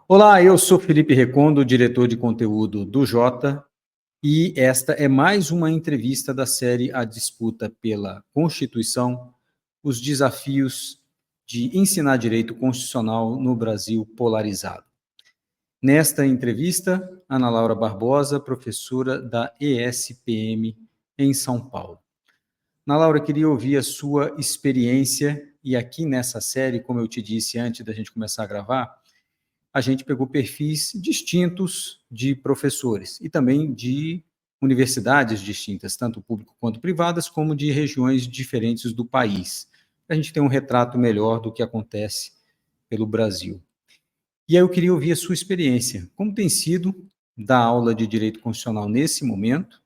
Olá, eu sou Felipe Recondo, diretor de conteúdo do Jota, e esta é mais uma entrevista da série A Disputa pela Constituição, os desafios de ensinar direito constitucional no Brasil polarizado. Nesta entrevista, Ana Laura Barbosa, professora da ESPM em São Paulo. Ana Laura, queria ouvir a sua experiência, e aqui nessa série, como eu te disse antes da gente começar a gravar, a gente pegou perfis distintos de professores e também de universidades distintas, tanto público quanto privadas, como de regiões diferentes do país, para a gente ter um retrato melhor do que acontece pelo Brasil. E aí eu queria ouvir a sua experiência. Como tem sido dar aula de direito constitucional nesse momento,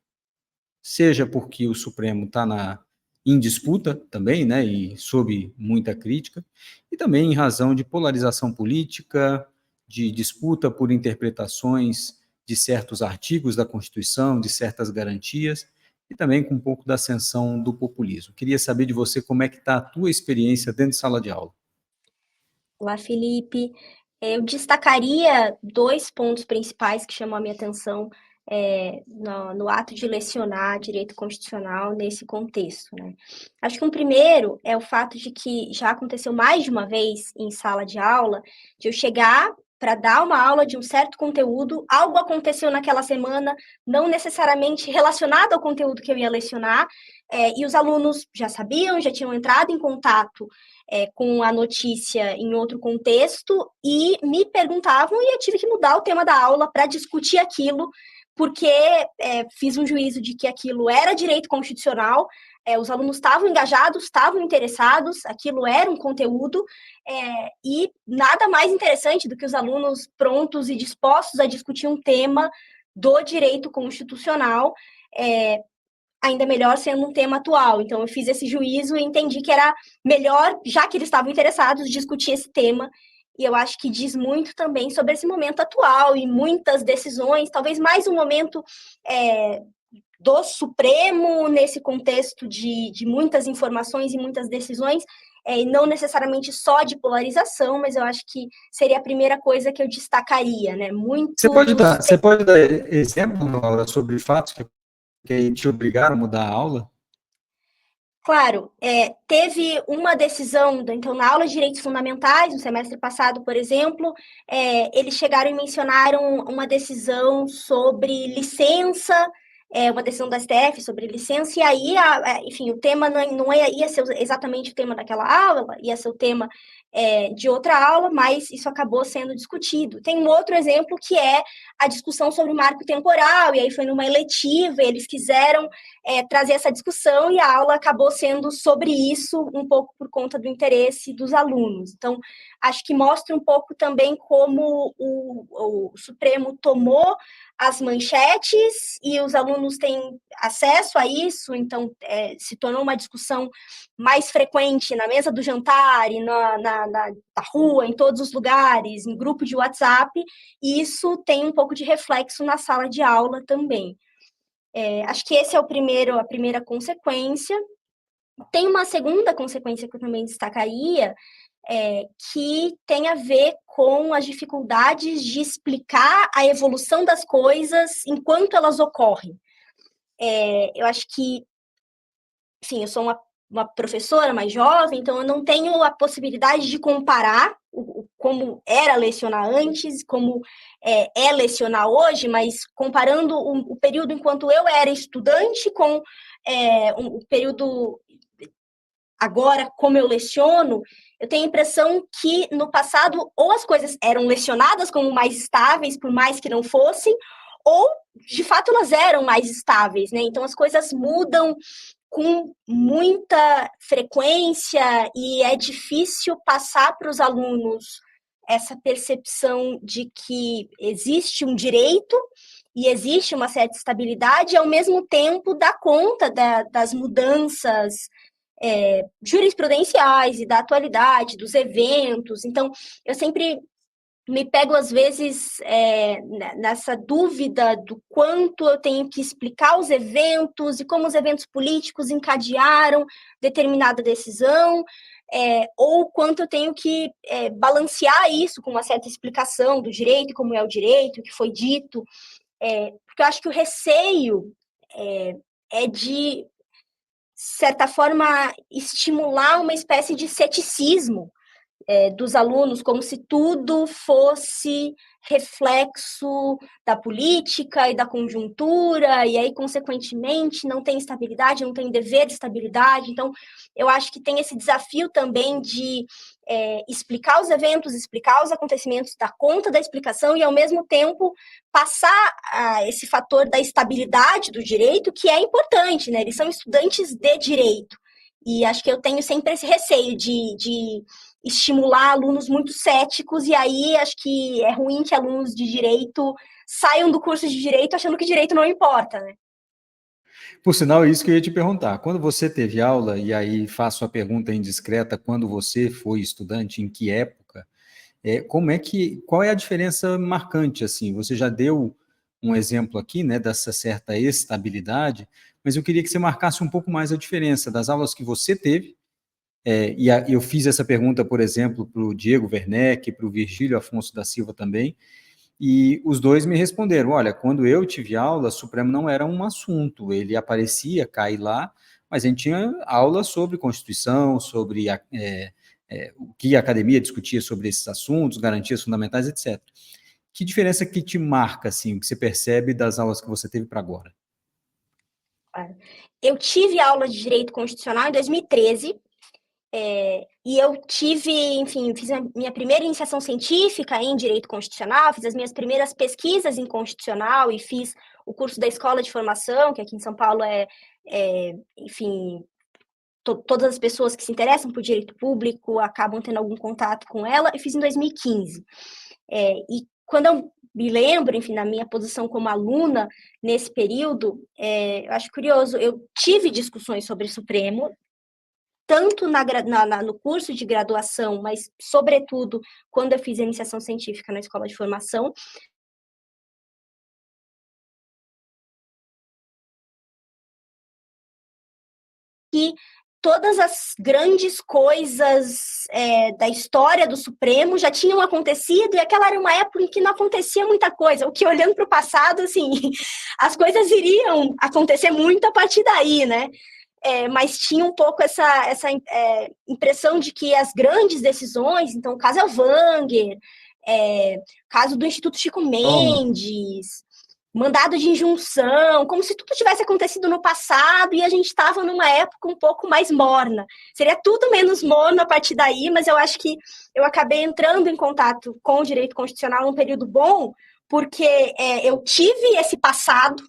seja porque o Supremo está em disputa também, né, e sob muita crítica, e também em razão de polarização política, de disputa por interpretações de certos artigos da Constituição, de certas garantias, e também com um pouco da ascensão do populismo. Queria saber de você como é que está a tua experiência dentro de sala de aula. Olá, Felipe. Eu destacaria dois pontos principais que chamam a minha atenção no ato de lecionar direito constitucional nesse contexto, né? Acho que um primeiro é o fato de que já aconteceu mais de uma vez em sala de aula, de eu chegar para dar uma aula de um certo conteúdo, algo aconteceu naquela semana, não necessariamente relacionado ao conteúdo que eu ia lecionar, e os alunos já sabiam, já tinham entrado em contato com a notícia em outro contexto e me perguntavam e eu tive que mudar o tema da aula para discutir aquilo, porque fiz um juízo de que aquilo era direito constitucional, os alunos estavam engajados, estavam interessados, aquilo era um conteúdo, e nada mais interessante do que os alunos prontos e dispostos a discutir um tema do direito constitucional, ainda melhor sendo um tema atual. Então, eu fiz esse juízo e entendi que era melhor, já que eles estavam interessados, discutir esse tema. E eu acho que diz muito também sobre esse momento atual e muitas decisões, talvez mais um momento do Supremo, nesse contexto de muitas informações e muitas decisões, e não necessariamente só de polarização, mas eu acho que seria a primeira coisa que eu destacaria, né? Você pode dar exemplo, Laura, sobre fatos que te obrigaram a mudar a aula? Claro, teve uma decisão, então, na aula de direitos fundamentais, no semestre passado, por exemplo, eles chegaram e mencionaram uma decisão sobre licença, uma decisão da STF sobre licença, e aí, enfim, o tema não ia ser exatamente o tema daquela aula, ia ser o tema de outra aula, mas isso acabou sendo discutido. Tem um outro exemplo que é a discussão sobre o marco temporal, e aí foi numa eletiva, eles quiseram trazer essa discussão e a aula acabou sendo sobre isso, um pouco por conta do interesse dos alunos. Então, acho que mostra um pouco também como o Supremo tomou as manchetes e os alunos têm acesso a isso, então se tornou uma discussão mais frequente na mesa do jantar e na rua, em todos os lugares, em grupo de WhatsApp, e isso tem um pouco de reflexo na sala de aula também. Acho que esse é a primeira consequência. Tem uma segunda consequência que eu também destacaria, que tem a ver com as dificuldades de explicar a evolução das coisas enquanto elas ocorrem. Eu acho que, sim, eu sou uma professora mais jovem, então eu não tenho a possibilidade de comparar como era lecionar antes, como lecionar hoje, mas comparando o período enquanto eu era estudante com o período agora, como eu leciono, eu tenho a impressão que no passado ou as coisas eram lecionadas como mais estáveis, por mais que não fossem, ou de fato elas eram mais estáveis, né? Então as coisas mudam com muita frequência e é difícil passar para os alunos essa percepção de que existe um direito e existe uma certa estabilidade, e ao mesmo tempo dar conta das mudanças jurisprudenciais e da atualidade, dos eventos. Então, eu sempre me pego, às vezes, nessa dúvida do quanto eu tenho que explicar os eventos e como os eventos políticos encadearam determinada decisão, ou quanto eu tenho que balancear isso com uma certa explicação do direito, como é o direito, o que foi dito, porque eu acho que o receio é de certa forma, estimular uma espécie de ceticismo dos alunos, como se tudo fosse reflexo da política e da conjuntura, e aí, consequentemente, não tem estabilidade, não tem dever de estabilidade. Então, eu acho que tem esse desafio também de explicar os eventos, explicar os acontecimentos, dar conta da explicação e, ao mesmo tempo, passar esse fator da estabilidade do direito, que é importante, né? Eles são estudantes de direito. E acho que eu tenho sempre esse receio de estimular alunos muito céticos, e aí acho que é ruim que alunos de direito saiam do curso de direito achando que direito não importa, né? Por sinal, é isso que eu ia te perguntar. Quando você teve aula, e aí faço a pergunta indiscreta, quando você foi estudante, em que época, qual é a diferença marcante, assim? Você já deu um exemplo aqui, né, dessa certa estabilidade, mas eu queria que você marcasse um pouco mais a diferença das aulas que você teve. Eu fiz essa pergunta, por exemplo, para o Diego Werneck, para o Virgílio Afonso da Silva também, e os dois me responderam: olha, quando eu tive aula, Supremo não era um assunto, ele aparecia, cai lá, mas a gente tinha aula sobre Constituição, sobre o que a academia discutia sobre esses assuntos, garantias fundamentais, etc. Que diferença que te marca, assim, que você percebe das aulas que você teve para agora? Eu tive aula de Direito Constitucional em 2013, e eu tive, enfim, fiz a minha primeira iniciação científica em Direito Constitucional, fiz as minhas primeiras pesquisas em Constitucional e fiz o curso da Escola de Formação, que aqui em São Paulo enfim, todas as pessoas que se interessam por direito público acabam tendo algum contato com ela, e fiz em 2015. E quando eu me lembro, enfim, na minha posição como aluna nesse período, eu acho curioso, eu tive discussões sobre Supremo, tanto no curso de graduação, mas, sobretudo, quando eu fiz a iniciação científica na escola de formação. Que todas as grandes coisas da história do Supremo já tinham acontecido, e aquela era uma época em que não acontecia muita coisa, o que, olhando para o passado, assim, as coisas iriam acontecer muito a partir daí, né? Mas tinha um pouco essa impressão de que as grandes decisões, então o caso Elvanger, caso do Instituto Chico Mendes, mandado de injunção, como se tudo tivesse acontecido no passado e a gente estava numa época um pouco mais morna. Seria tudo menos morno a partir daí, mas eu acho que eu acabei entrando em contato com o direito constitucional num período bom, porque eu tive esse passado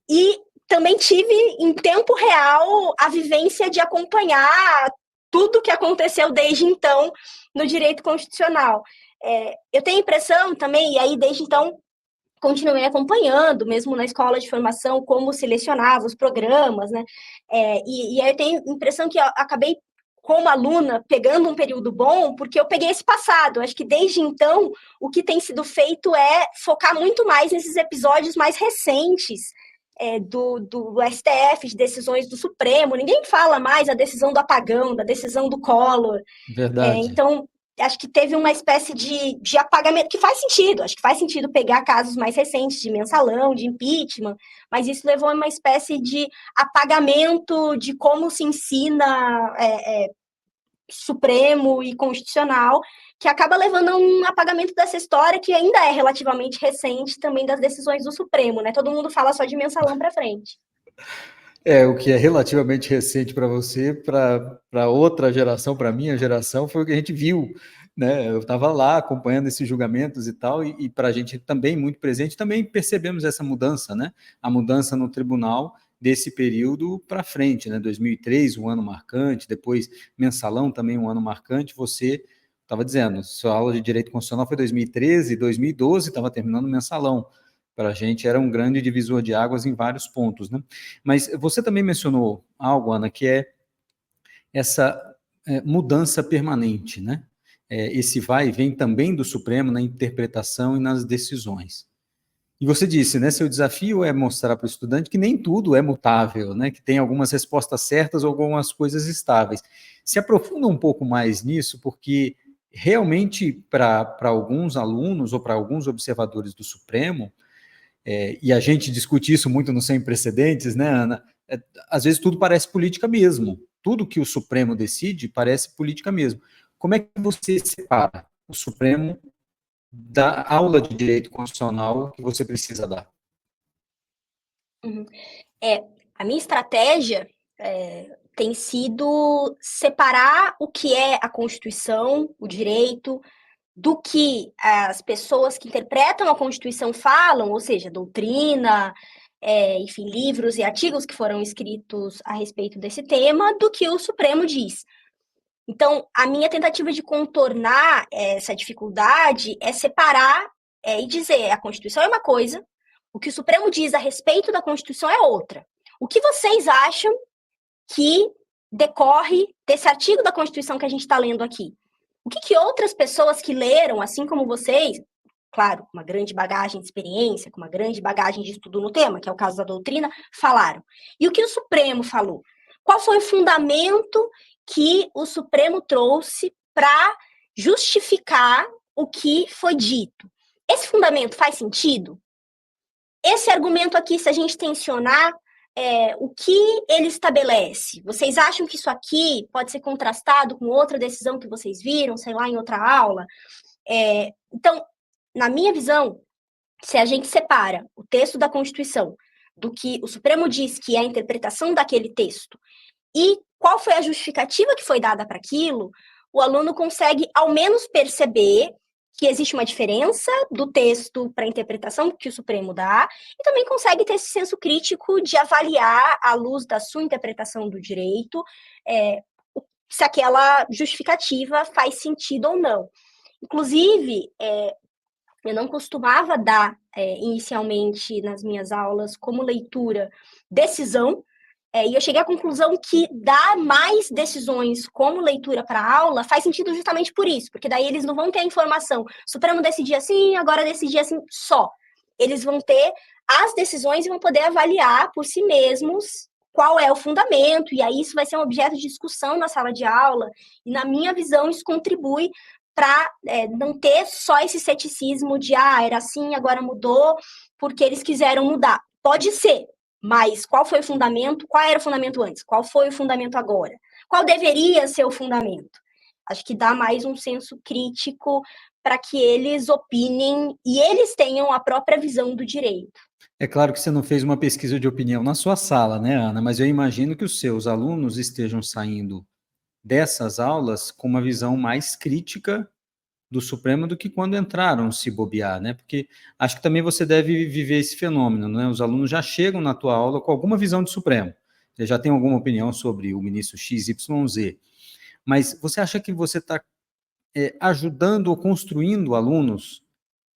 e também tive, em tempo real, a vivência de acompanhar tudo que aconteceu desde então no direito constitucional. Eu tenho a impressão também, e aí desde então continuei acompanhando, mesmo na escola de formação, como selecionava os programas, né? E aí eu tenho a impressão que eu acabei, como aluna, pegando um período bom, porque eu peguei esse passado. Acho que desde então, o que tem sido feito é focar muito mais nesses episódios mais recentes, do STF, de decisões do Supremo. Ninguém fala mais da decisão do apagão, da decisão do Collor. Verdade. Então, acho que teve uma espécie de apagamento, que faz sentido. Acho que faz sentido pegar casos mais recentes de mensalão, de impeachment, mas isso levou a uma espécie de apagamento de como se ensina Supremo e Constitucional, que acaba levando a um apagamento dessa história que ainda é relativamente recente também das decisões do Supremo, né? Todo mundo fala só de mensalão para frente. O que é relativamente recente para você, para outra geração, para a minha geração, foi o que a gente viu, né? Eu estava lá acompanhando esses julgamentos e tal, e para a gente também muito presente, também percebemos essa mudança, né? A mudança no tribunal desse período para frente, né? 2003, um ano marcante, depois mensalão também um ano marcante. Você estava dizendo, sua aula de direito constitucional foi 2013, 2012 estava terminando o mensalão. Para a gente era um grande divisor de águas em vários pontos, né? Mas você também mencionou algo, Ana, que é essa mudança permanente, né? Esse vai e vem também do Supremo na interpretação e nas decisões. E você disse, né, seu desafio é mostrar para o estudante que nem tudo é mutável, né, que tem algumas respostas certas ou algumas coisas estáveis. Se aprofunda um pouco mais nisso, porque realmente para alguns alunos ou para alguns observadores do Supremo, e a gente discute isso muito no Sem Precedentes, né, Ana? Às vezes tudo parece política mesmo. Tudo que o Supremo decide parece política mesmo. Como é que você separa o Supremo da aula de direito constitucional que você precisa dar? Uhum. A minha estratégia tem sido separar o que é a Constituição, o direito, do que as pessoas que interpretam a Constituição falam, ou seja, doutrina, enfim, livros e artigos que foram escritos a respeito desse tema, do que o Supremo diz. Então, a minha tentativa de contornar essa dificuldade é separar e dizer a Constituição é uma coisa, o que o Supremo diz a respeito da Constituição é outra. O que vocês acham que decorre desse artigo da Constituição que a gente está lendo aqui? O que outras pessoas que leram, assim como vocês, claro, com uma grande bagagem de experiência, com uma grande bagagem de estudo no tema, que é o caso da doutrina, falaram? E o que o Supremo falou? Qual foi o fundamento que o Supremo trouxe para justificar o que foi dito? Esse fundamento faz sentido? Esse argumento aqui, se a gente tensionar, o que ele estabelece? Vocês acham que isso aqui pode ser contrastado com outra decisão que vocês viram, sei lá, em outra aula? Então, na minha visão, se a gente separa o texto da Constituição do que o Supremo diz que é a interpretação daquele texto e qual foi a justificativa que foi dada para aquilo, o aluno consegue ao menos perceber que existe uma diferença do texto para a interpretação que o Supremo dá, e também consegue ter esse senso crítico de avaliar, à luz da sua interpretação do direito, se aquela justificativa faz sentido ou não. Inclusive, eu não costumava dar inicialmente nas minhas aulas como leitura decisão, e eu cheguei à conclusão que dar mais decisões como leitura para a aula faz sentido justamente por isso, porque daí eles não vão ter a informação, o Supremo decidia assim, agora decidia assim só. Eles vão ter as decisões e vão poder avaliar por si mesmos qual é o fundamento, e aí isso vai ser um objeto de discussão na sala de aula, e na minha visão isso contribui para não ter só esse ceticismo de, era assim, agora mudou, porque eles quiseram mudar. Pode ser, mas qual foi o fundamento? Qual era o fundamento antes? Qual foi o fundamento agora? Qual deveria ser o fundamento? Acho que dá mais um senso crítico para que eles opinem e eles tenham a própria visão do direito. É claro que você não fez uma pesquisa de opinião na sua sala, né, Ana? Mas eu imagino que os seus alunos estejam saindo dessas aulas com uma visão mais crítica do Supremo do que quando entraram, se bobear, né? Porque acho que também você deve viver esse fenômeno, né? Os alunos já chegam na tua aula com alguma visão de Supremo. Você já tem alguma opinião sobre o ministro XYZ. Mas você acha que você está ajudando ou construindo alunos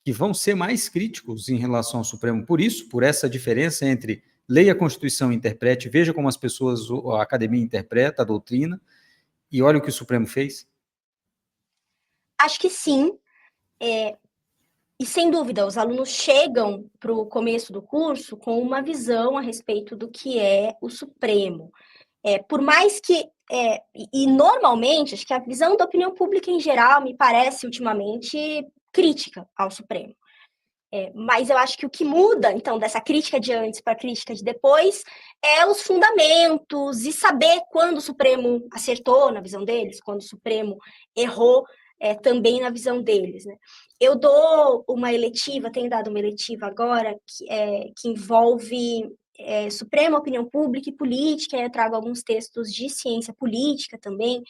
que vão ser mais críticos em relação ao Supremo por isso, por essa diferença entre leia a Constituição e interprete, veja como as pessoas, a academia interpreta a doutrina, e olha o que o Supremo fez? Acho que sim. E sem dúvida, os alunos chegam para o começo do curso com uma visão a respeito do que é o Supremo. Por mais que. E normalmente, acho que a visão da opinião pública em geral me parece ultimamente crítica ao Supremo. Mas eu acho que o que muda, então, dessa crítica de antes para a crítica de depois, é os fundamentos e saber quando o Supremo acertou na visão deles, quando o Supremo errou também na visão deles. Né? Eu dou uma eletiva, tenho dado uma eletiva agora, que envolve Supremo, opinião pública e política, eu trago alguns textos de ciência política também,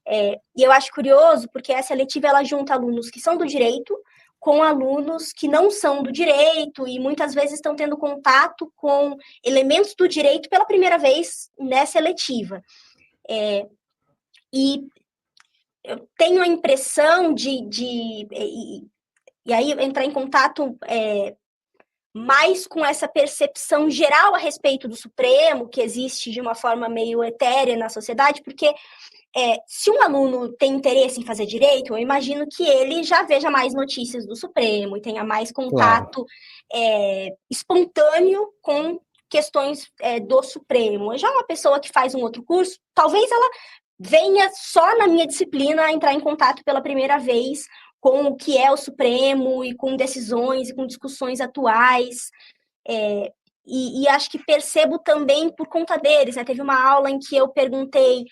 e eu acho curioso, porque essa eletiva ela junta alunos que são do direito com alunos que não são do direito e muitas vezes estão tendo contato com elementos do direito pela primeira vez nessa eletiva. E eu tenho a impressão e aí entrar em contato mais com essa percepção geral a respeito do Supremo, que existe de uma forma meio etérea na sociedade, porque se um aluno tem interesse em fazer direito, eu imagino que ele já veja mais notícias do Supremo e tenha mais Claro. contato espontâneo com questões do Supremo. Já uma pessoa que faz um outro curso, talvez ela venha só na minha disciplina entrar em contato pela primeira vez com o que é o Supremo e com decisões e com discussões atuais. E acho que percebo também por conta deles, né? Teve uma aula em que eu perguntei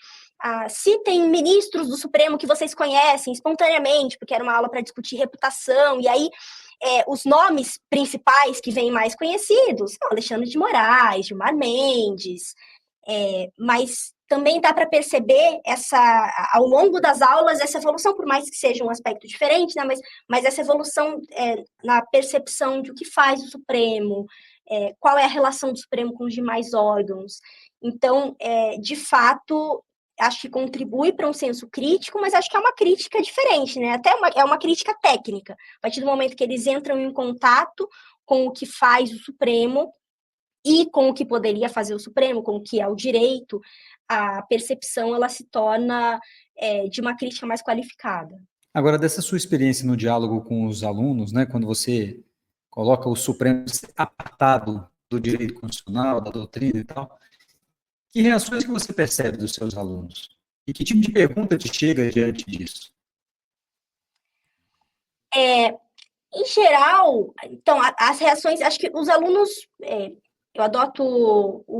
se tem ministros do Supremo que vocês conhecem espontaneamente, porque era uma aula para discutir reputação, e aí os nomes principais que vêm mais conhecidos são Alexandre de Moraes, Gilmar Mendes, mas também dá para perceber ao longo das aulas essa evolução, por mais que seja um aspecto diferente, né, mas essa evolução na percepção de o que faz o Supremo, qual é a relação do Supremo com os demais órgãos. Então, de fato, acho que contribui para um senso crítico, mas acho que é uma crítica diferente, né? É uma crítica técnica. A partir do momento que eles entram em contato com o que faz o Supremo e com o que poderia fazer o Supremo, com o que é o direito, a percepção ela se torna de uma crítica mais qualificada. Agora, dessa sua experiência no diálogo com os alunos, né, quando você coloca o Supremo apartado do direito constitucional, da doutrina e tal, que reações que você percebe dos seus alunos? E que tipo de pergunta te chega diante disso? Em geral, então, as reações, acho que os alunos, eu adoto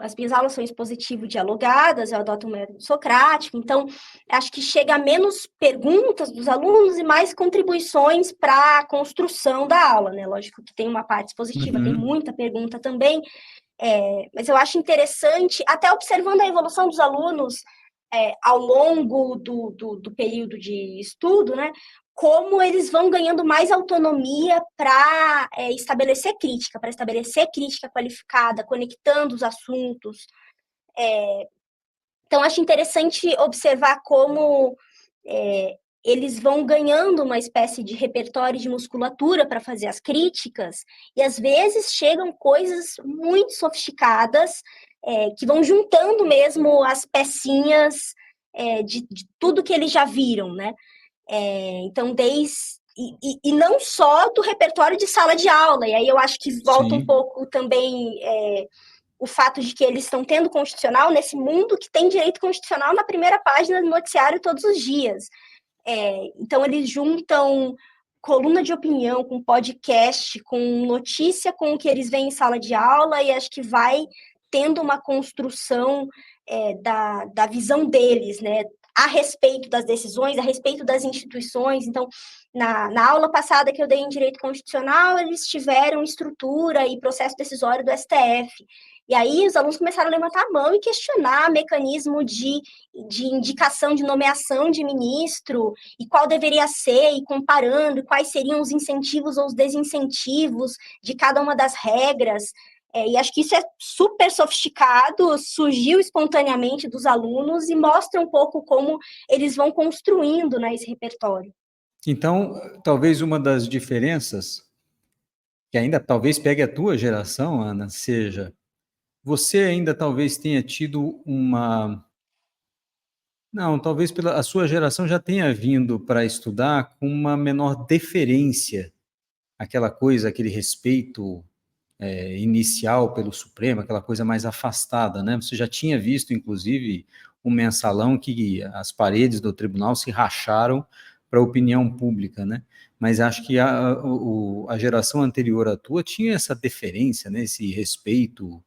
as minhas aulas são expositivo dialogadas, eu adoto o método socrático, então acho que chega a menos perguntas dos alunos e mais contribuições para a construção da aula, né? Lógico que tem uma parte expositiva, tem muita pergunta também, mas eu acho interessante, até observando a evolução dos alunos ao longo do período de estudo, né? Como eles vão ganhando mais autonomia para estabelecer crítica qualificada, conectando os assuntos. Então, acho interessante observar como eles vão ganhando uma espécie de repertório de musculatura para fazer as críticas, e às vezes chegam coisas muito sofisticadas, que vão juntando mesmo as pecinhas de tudo que eles já viram, né? Então, e não só do repertório de sala de aula, e aí eu acho que volta um pouco também o fato de que eles estão tendo constitucional nesse mundo que tem direito constitucional na primeira página do noticiário todos os dias. Então, eles juntam coluna de opinião com podcast, com notícia com o que eles veem em sala de aula, e acho que vai tendo uma construção da visão deles, né? A respeito das decisões, a respeito das instituições. Então, na aula passada que eu dei em Direito Constitucional, eles tiveram estrutura e processo decisório do STF. E aí os alunos começaram a levantar a mão e questionar mecanismo de indicação de nomeação de ministro, e qual deveria ser, e comparando quais seriam os incentivos ou os desincentivos de cada uma das regras. E acho que isso é super sofisticado, surgiu espontaneamente dos alunos e mostra um pouco como eles vão construindo, né, esse repertório. Então, talvez uma das diferenças, que ainda talvez pegue a tua geração, Ana, seja, você ainda talvez tenha tido uma... Não, talvez a sua geração já tenha vindo para estudar com uma menor deferência, aquela coisa, aquele respeito inicial pelo Supremo, aquela coisa mais afastada, né? Você já tinha visto, inclusive, um mensalão que as paredes do tribunal se racharam para a opinião pública, né? Mas acho que a geração anterior à tua tinha essa deferência, né? Esse respeito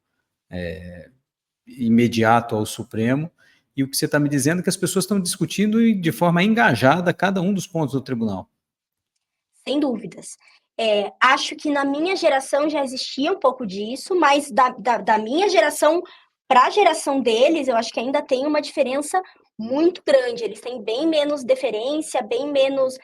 imediato ao Supremo, e o que você está me dizendo é que as pessoas estão discutindo de forma engajada cada um dos pontos do tribunal. Sem dúvidas. Acho que na minha geração já existia um pouco disso, mas da minha geração para a geração deles, eu acho que ainda tem uma diferença muito grande. Eles têm bem menos deferência, bem menos.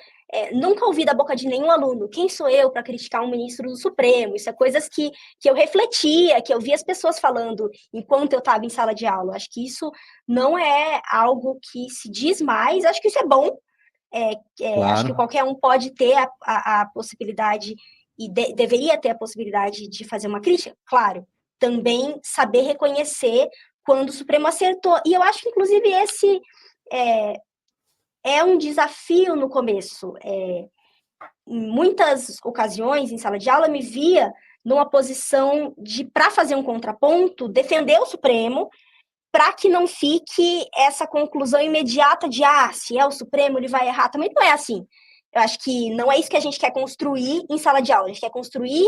Nunca ouvi da boca de nenhum aluno: quem sou eu para criticar um ministro do Supremo? Isso é coisas que eu refletia, que eu via as pessoas falando enquanto eu estava em sala de aula. Acho que isso não é algo que se diz mais, acho que isso é bom. Claro. Acho que qualquer um pode ter a possibilidade e deveria ter a possibilidade de fazer uma crítica, claro, também saber reconhecer quando o Supremo acertou. E eu acho que, inclusive, esse é um desafio no começo. Em muitas ocasiões, em sala de aula, me via numa posição de, para fazer um contraponto, defender o Supremo, para que não fique essa conclusão imediata de, se é o Supremo, ele vai errar. Também não é assim. Eu acho que não é isso que a gente quer construir em sala de aula. A gente quer construir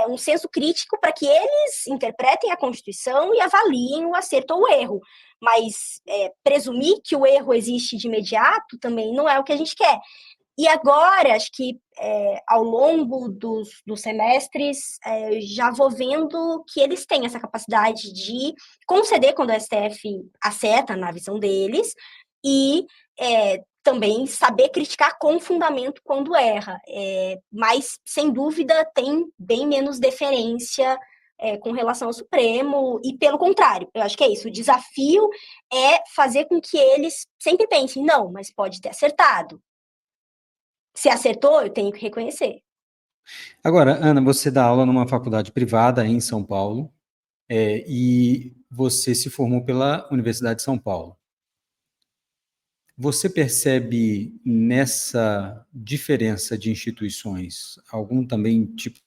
um senso crítico para que eles interpretem a Constituição e avaliem o acerto ou o erro. Mas presumir que o erro existe de imediato também não é o que a gente quer. E agora, acho que ao longo dos semestres, já vou vendo que eles têm essa capacidade de conceder quando o STF acerta na visão deles e também saber criticar com fundamento quando erra. Mas, sem dúvida, tem bem menos deferência com relação ao Supremo, e pelo contrário, eu acho que é isso. O desafio é fazer com que eles sempre pensem, não, mas pode ter acertado. Se acertou, eu tenho que reconhecer. Agora, Ana, você dá aula numa faculdade privada em São Paulo, e você se formou pela Universidade de São Paulo. Você percebe nessa diferença de instituições algum também tipo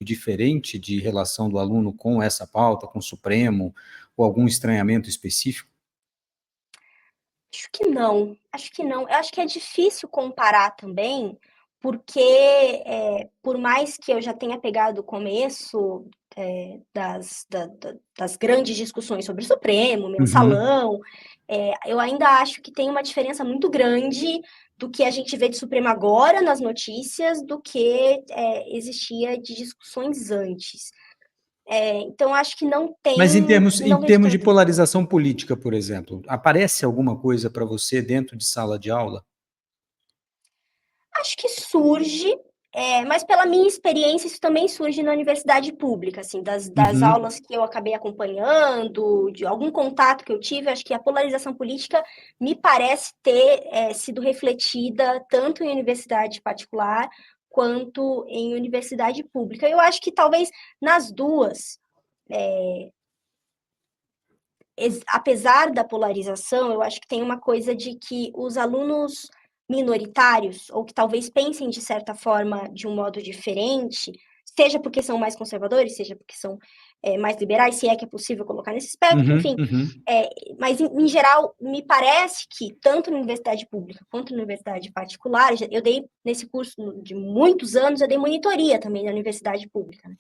diferente de relação do aluno com essa pauta, com o Supremo, ou algum estranhamento específico? Acho que não, acho que não. Eu acho que é difícil comparar também, porque por mais que eu já tenha pegado o começo das grandes discussões sobre o Supremo, mensalão, eu ainda acho que tem uma diferença muito grande do que a gente vê de Supremo agora nas notícias do que existia de discussões antes. Então, acho que não Mas em tem, termos, não em vejo termos de tanto. polarização política, por exemplo, aparece alguma coisa para você dentro de sala de aula? Acho que surge, mas pela minha experiência, isso também surge na universidade pública, assim, das Uhum. aulas que eu acabei acompanhando, de algum contato que eu tive, acho que a polarização política me parece ter sido refletida tanto em universidade particular quanto em universidade pública. Eu acho que talvez nas duas, apesar da polarização, eu acho que tem uma coisa de que os alunos minoritários, ou que talvez pensem de certa forma de um modo diferente, seja porque são mais conservadores, seja porque são mais liberais, se é que é possível colocar nesse espectro, Uhum, enfim. uhum. Mas, em geral, me parece que, tanto na universidade pública quanto na universidade particular, eu dei, nesse curso de muitos anos, eu dei monitoria também na universidade pública, né?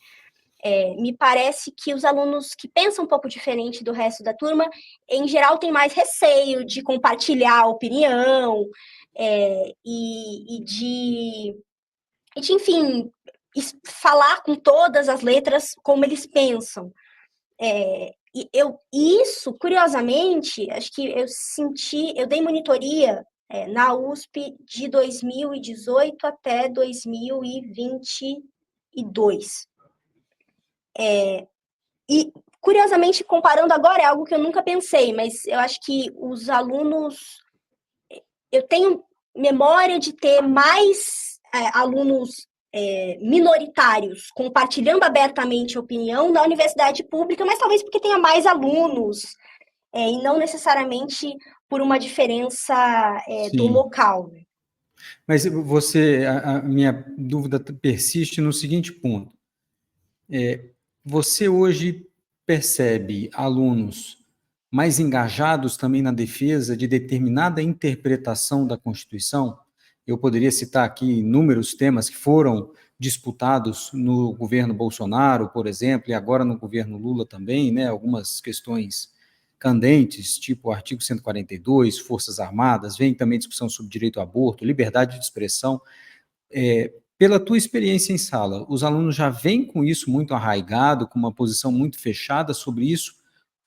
Me parece que os alunos que pensam um pouco diferente do resto da turma, em geral, têm mais receio de compartilhar a opinião enfim, falar com todas as letras como eles pensam. Isso, curiosamente, acho que eu dei monitoria na USP de 2018 até 2022. E, curiosamente, comparando agora, é algo que eu nunca pensei, mas eu acho que os alunos. Eu tenho memória de ter mais alunos minoritários compartilhando abertamente opinião na universidade pública, mas talvez porque tenha mais alunos, e não necessariamente por uma diferença do Sim. local. Mas a minha dúvida persiste no seguinte ponto. Você hoje percebe alunos mais engajados também na defesa de determinada interpretação da Constituição? Eu poderia citar aqui inúmeros temas que foram disputados no governo Bolsonaro, por exemplo, e agora no governo Lula também, né? Algumas questões candentes, tipo o artigo 142, Forças Armadas, vem também discussão sobre direito ao aborto, liberdade de expressão. Pela tua experiência em sala, os alunos já vêm com isso muito arraigado, com uma posição muito fechada sobre isso,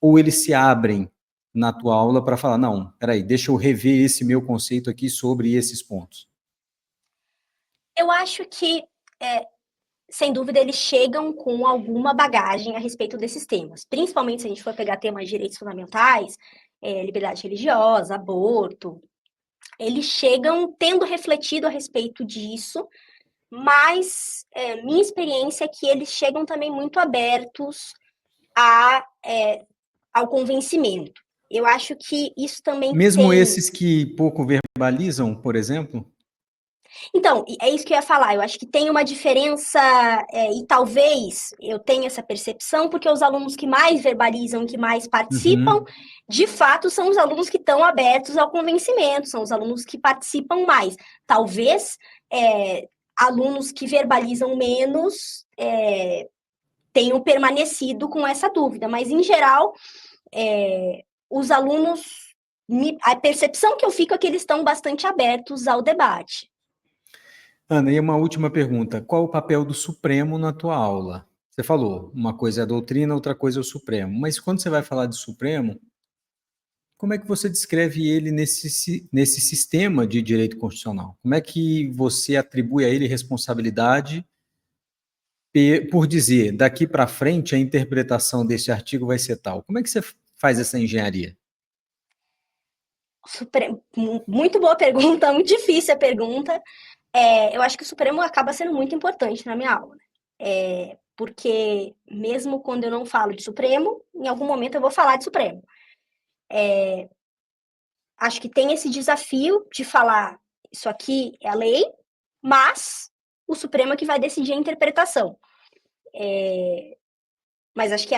ou eles se abrem na tua aula para falar, não, peraí, deixa eu rever esse meu conceito aqui sobre esses pontos? Eu acho que, sem dúvida, eles chegam com alguma bagagem a respeito desses temas, principalmente se a gente for pegar temas de direitos fundamentais, liberdade religiosa, aborto. Eles chegam tendo refletido a respeito disso, mas minha experiência é que eles chegam também muito abertos ao convencimento. Eu acho que isso também Mesmo tem... esses que pouco verbalizam, por exemplo? Então, é isso que eu ia falar. Eu acho que tem uma diferença, e talvez eu tenha essa percepção, porque os alunos que mais verbalizam, que mais participam, Uhum. de fato, são os alunos que estão abertos ao convencimento, são os alunos que participam mais. Talvez alunos que verbalizam menos tenham permanecido com essa dúvida, mas, em geral, os alunos, a percepção que eu fico é que eles estão bastante abertos ao debate. Ana, e uma última pergunta. Qual o papel do Supremo na tua aula? Você falou, uma coisa é a doutrina, outra coisa é o Supremo. Mas quando você vai falar de Supremo, como é que você descreve ele nesse sistema de direito constitucional? Como é que você atribui a ele responsabilidade por dizer, daqui para frente, a interpretação desse artigo vai ser tal? Como é que você faz essa engenharia? Muito boa pergunta, muito difícil a pergunta. Eu acho que o Supremo acaba sendo muito importante na minha aula, né? Porque mesmo quando eu não falo de Supremo, em algum momento eu vou falar de Supremo. Acho que tem esse desafio de falar, isso aqui é a lei, mas o Supremo é que vai decidir a interpretação. Mas acho que,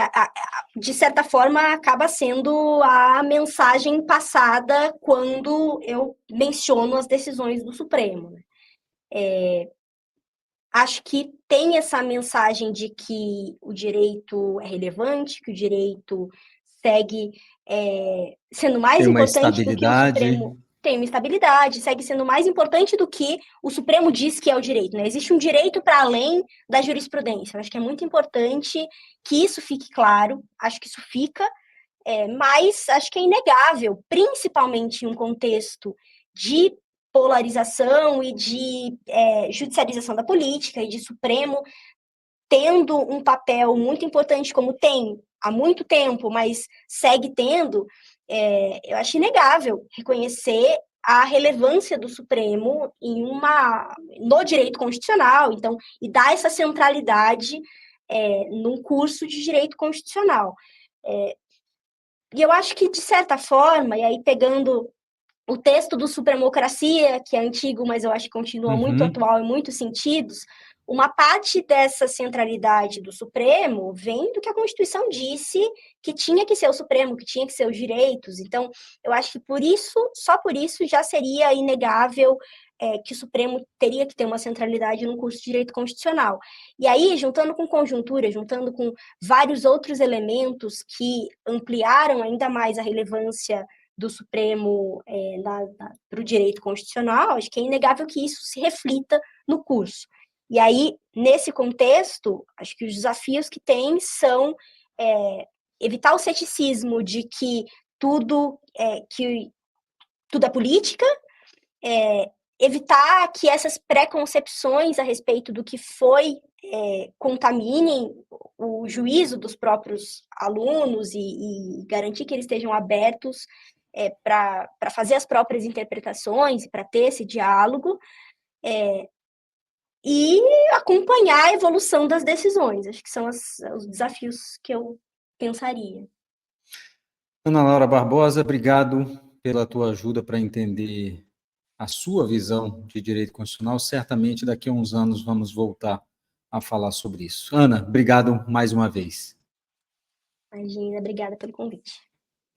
de certa forma, acaba sendo a mensagem passada quando eu menciono as decisões do Supremo, né? Acho que tem essa mensagem de que o direito é relevante, que o direito segue sendo mais Tem uma importante do que o estabilidade. Supremo. Tem uma estabilidade, segue sendo mais importante do que o Supremo diz que é o direito, né? Existe um direito para além da jurisprudência. Eu acho que é muito importante que isso fique claro, acho que isso fica, mas acho que é inegável, principalmente em um contexto de polarização e de judicialização da política e de Supremo tendo um papel muito importante, como tem há muito tempo, mas segue tendo, eu acho inegável reconhecer a relevância do Supremo no direito constitucional, então, e dar essa centralidade num curso de direito constitucional. E eu acho que, de certa forma, e aí pegando o texto do Supremocracia, que é antigo, mas eu acho que continua muito Uhum. atual em muitos sentidos, uma parte dessa centralidade do Supremo vem do que a Constituição disse que tinha que ser o Supremo, que tinha que ser os direitos. Então, eu acho que por isso, só por isso, já seria inegável que o Supremo teria que ter uma centralidade no curso de Direito Constitucional. E aí, juntando com conjuntura, juntando com vários outros elementos que ampliaram ainda mais a relevância do Supremo para o direito constitucional, acho que é inegável que isso se reflita no curso. E aí, nesse contexto, acho que os desafios que tem são evitar o ceticismo de que tudo é política, evitar que essas preconcepções a respeito do que foi contaminem o juízo dos próprios alunos e garantir que eles estejam abertos para fazer as próprias interpretações, para ter esse diálogo, e acompanhar a evolução das decisões. Acho que são os desafios que eu pensaria. Ana Laura Barbosa, obrigado pela tua ajuda para entender a sua visão de direito constitucional. Certamente daqui a uns anos vamos voltar a falar sobre isso. Ana, obrigado mais uma vez. Imagina, obrigada pelo convite.